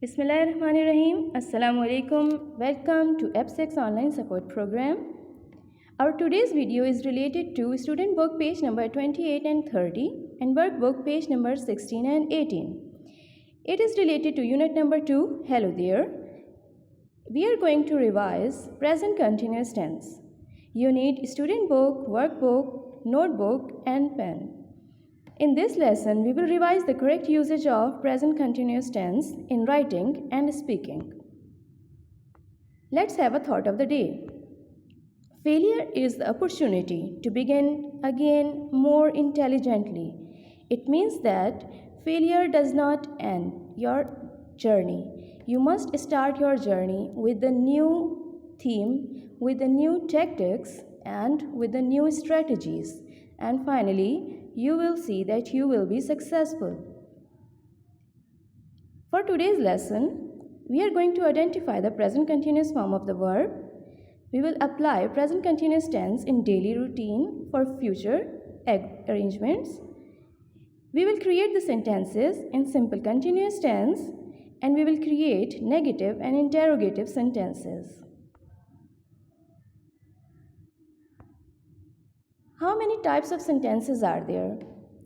Bismillahirrahmanirrahim. Assalamu alaikum. Welcome to F6 online support program. Our today's video is related to student book page number 28 and 30 and workbook page number 16 and 18. It is related to unit number 2, hello there. We are going to revise present continuous tense. You need student book, workbook, notebook and pen. In this lesson, we will revise the correct usage of present continuous tense in writing and speaking. Let's have a thought of the day. Failure is the opportunity to begin again more intelligently. It means that failure does not end your journey. You must start your journey with the new theme, with the new tactics, and with the new strategies. And finally, you will see that you will be successful. For today's lesson, we are going to identify the present continuous form of the verb. We will apply present continuous tense in daily routine for future arrangements. We will create the sentences in simple continuous tense, and we will create negative and interrogative sentences. How many types of sentences are there?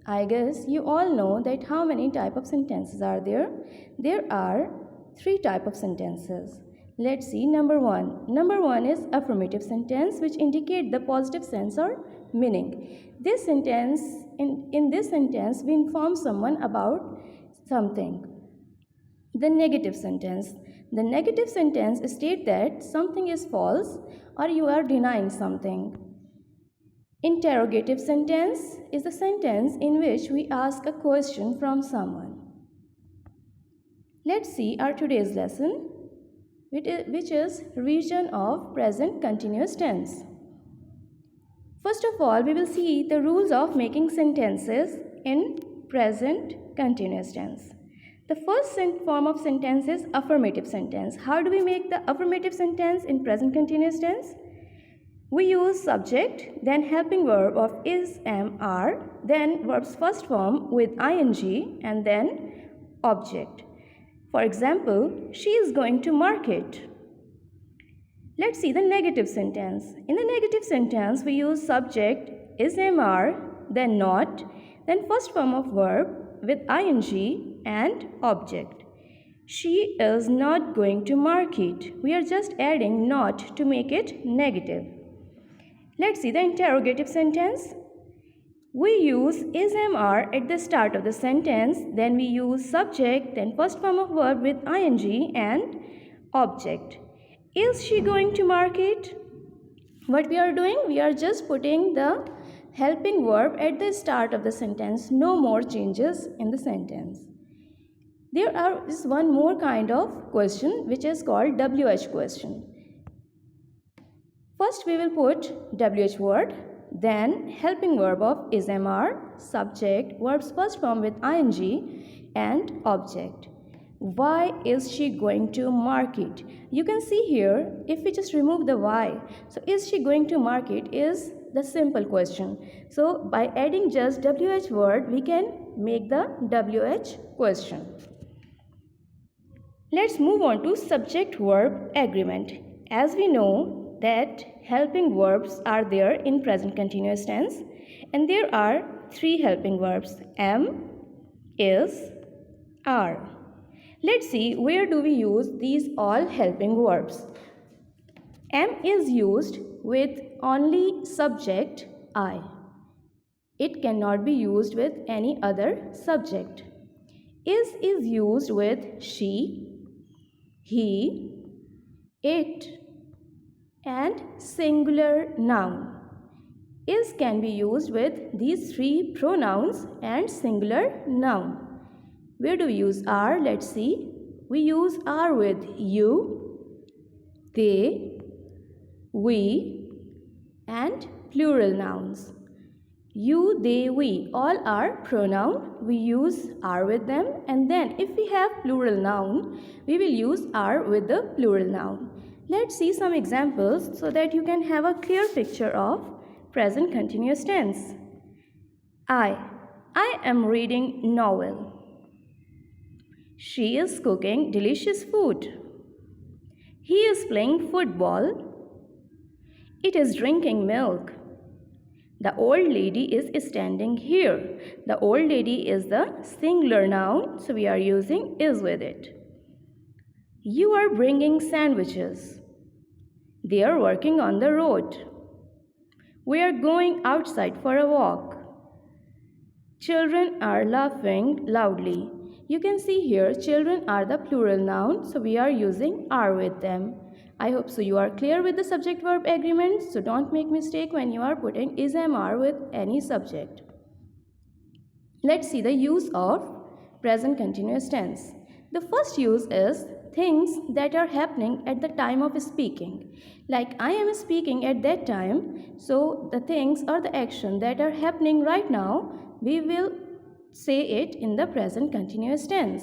I guess you all know that how many types of sentences are there. There are 3 types of sentences. Let's see. Number 1. Number 1 is affirmative sentence, which indicate the positive sense or meaning. This sentence, in this sentence, we inform someone about something. The negative sentence. The negative sentence states that something is false or you are denying something. Interrogative sentence is the sentence in which we ask a question from someone. Let's see our today's lesson, which is revision of present continuous tense. First of all, we will see the rules of making sentences in present continuous tense. The first form of sentence is affirmative sentence. How do we make the affirmative sentence in present continuous tense? We use subject, then helping verb of is, am, are, then verb's first form with ing, and then object. For example, she is going to market. Let's see the negative sentence. In the negative sentence, we use subject, is, am, are, then not, then first form of verb with ing and object. She is not going to market. We are just adding not to make it negative. Let's see the interrogative sentence. We use is, am, are at the start of the sentence, then we use subject, then first form of verb with ing and object. Is she going to market? What we are doing? We are just putting the helping verb at the start of the sentence. No more changes in the sentence. There is one more kind of question which is called WH question. First we will put WH word, then helping verb of is, am, are, subject, verb's first form with ing and object. Why is she going to market? You can see here, if we just remove the why, so is she going to market is the simple question. So by adding just WH word, we can make the WH question. Let's move on to subject verb agreement. As we know that helping verbs are there in present continuous tense, and there are 3 helping verbs, am, is, are. Let's see where do we use these all helping verbs. Am is used with only subject I. It cannot be used with any other subject. Is used with she, he, it, and singular noun. Is can be used with these 3 pronouns and singular noun. Where do we use are? Let's see. We use are with you, they, we, and plural nouns. You, they, we all are pronoun. We use are with them, and then if we have plural noun, we will use are with the plural noun. Let's see some examples so that you can have a clear picture of present continuous tense. I am reading novel. She is cooking delicious food. He is playing football. It is drinking milk. The old lady is standing here. The old lady is the singular noun, so we are using is with it. You are bringing sandwiches. They are working on the road. We are going outside for a walk. Children are laughing loudly. You can see here children are the plural noun, so we are using are with them. I hope so you are clear with the subject verb agreement, so don't make mistake when you are putting is am are with any subject. Let's see the use of present continuous tense. The first use is things that are happening at the time of speaking. Like I am speaking at that time, so the things or the action that are happening right now, we will say it in the present continuous tense.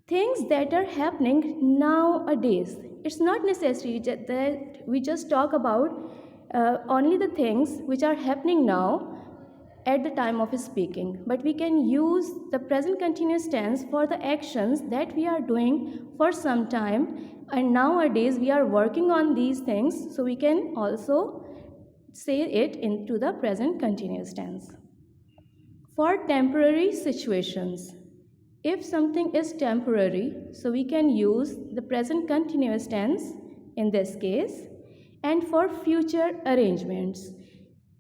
Things that are happening nowadays. It's not necessary that we just talk about only the things which are happening now at the time of speaking, but we can use the present continuous tense for the actions that we are doing for some time, and nowadays we are working on these things, so we can also say it into the present continuous tense. For temporary situations, if something is temporary, so we can use the present continuous tense in this case. And for future arrangements,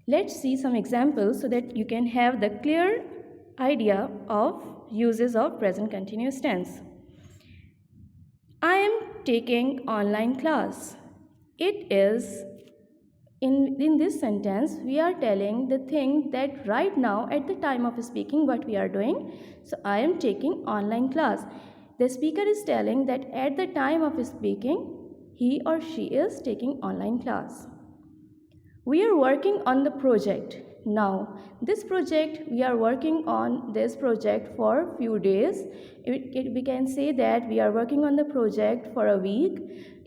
let's see some examples so that you can have the clear idea of uses of present continuous tense. I am taking online class. It is in this sentence, we are telling the thing that right now at the time of speaking what we are doing. So I am taking online class. The speaker is telling that at the time of speaking, he or she is taking online class. We are working on the project. Now, this project, we are working on this project for few days. We can say that we are working on the project for a week.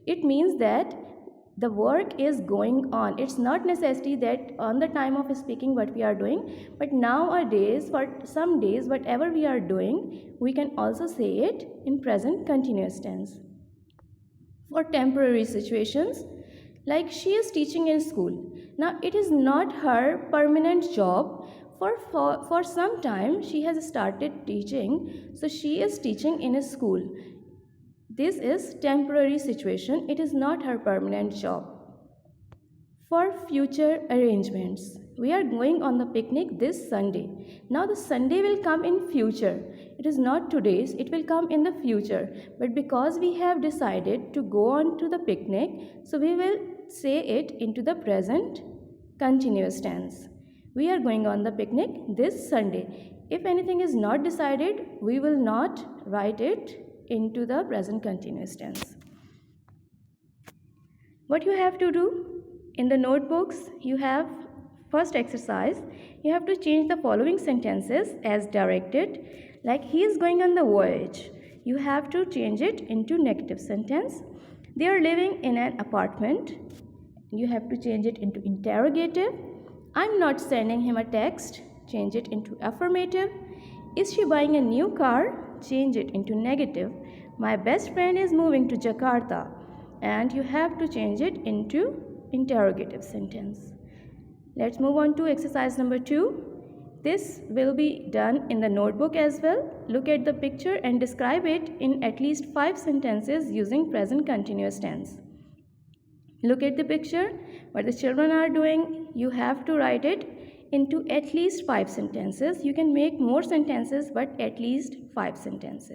It means that the work is going on. It's not necessary that on the time of speaking what we are doing, but nowadays for some days whatever we are doing, we can also say it in present continuous tense. For temporary situations, like she is teaching in school. Now it is not her permanent job. For some time she has started teaching, so she is teaching in a school. This is temporary situation. It is not her permanent job. For future arrangements, we are going on the picnic this Sunday. Now the Sunday will come in future. It is not today's, it will come in the future. But because we have decided to go on to the picnic, so we will say it into the present continuous tense. We are going on the picnic this Sunday. If anything is not decided, we will not write it into the present continuous tense. What you have to do in the notebooks, you have first exercise, you have to change the following sentences as directed. Like he is going on the voyage, you have to change it into negative sentence. They are living in an apartment, you have to change it into interrogative. I'm not sending him a text, change it into affirmative. Is she buying a new car? Change it into negative. My best friend is moving to Jakarta, and you have to change it into interrogative sentence. Let's move on to exercise number 2. This will be done in the notebook as well. Look at the picture and describe it in at least 5 sentences using present continuous tense. Look at the picture, what the children are doing. You have to write it into at least 5 sentences. You can make more sentences, but at least 5 sentences.